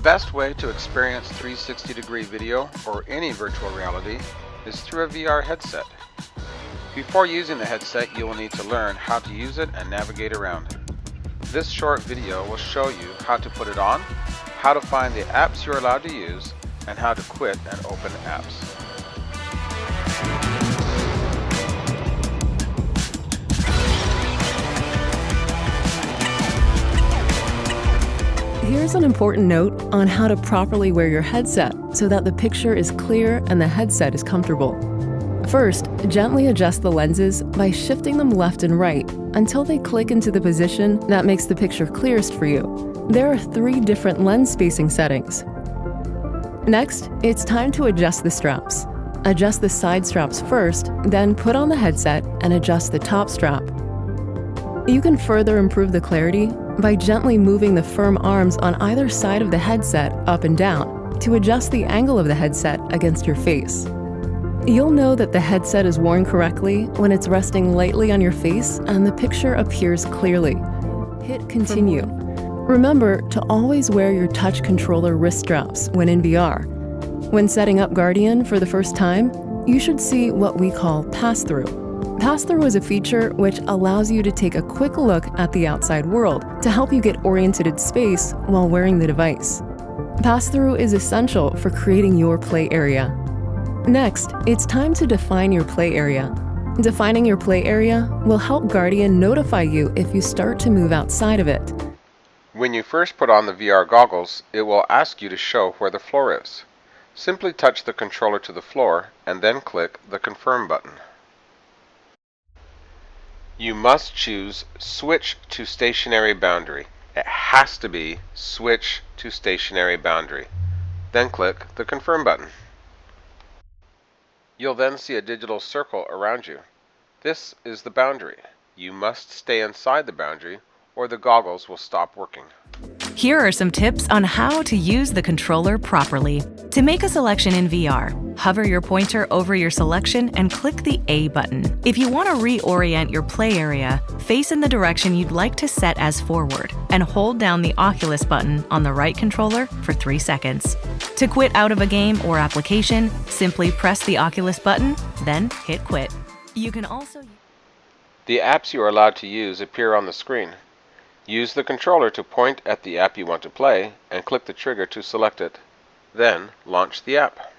best way to experience 360-degree video or any virtual reality is through a VR headset. Before using the headset, you will need to learn how to use it and navigate around. This short video will show you how to put it on, how to find the apps you're allowed to use, and how to quit and open apps. Here's an important note on how to properly wear your headset so that the picture is clear and the headset is comfortable. First, gently adjust the lenses by shifting them left and right until they click into the position that makes the picture clearest for you. There are 3 different lens spacing settings. Next, it's time to adjust the straps. Adjust the side straps first, then put on the headset and adjust the top strap. You can further improve the clarity by gently moving the firm arms on either side of the headset up and down to adjust the angle of the headset against your face. You'll know that the headset is worn correctly when it's resting lightly on your face and the picture appears clearly. Hit continue. Remember to always wear your touch controller wrist straps when in VR. When setting up Guardian for the first time, you should see what we call pass-through. Pass-through is a feature which allows you to take a quick look at the outside world to help you get oriented in space while wearing the device. Pass-through is essential for creating your play area. Next, it's time to define your play area. Defining your play area will help Guardian notify you if you start to move outside of it. When you first put on the VR goggles, it will ask you to show where the floor is. Simply touch the controller to the floor and then click the Confirm button. You must choose Switch to Stationary Boundary. It has to be Switch to Stationary Boundary. Then click the Confirm button. You'll then see a digital circle around you. This is the boundary. You must stay inside the boundary or the goggles will stop working. Here are some tips on how to use the controller properly. To make a selection in VR, hover your pointer over your selection and click the A button. If you want to reorient your play area, face in the direction you'd like to set as forward and hold down the Oculus button on the right controller for 3 seconds. To quit out of a game or application, simply press the Oculus button, then hit quit. You can also... The apps you are allowed to use appear on the screen. Use the controller to point at the app you want to play and click the trigger to select it. Then launch the app.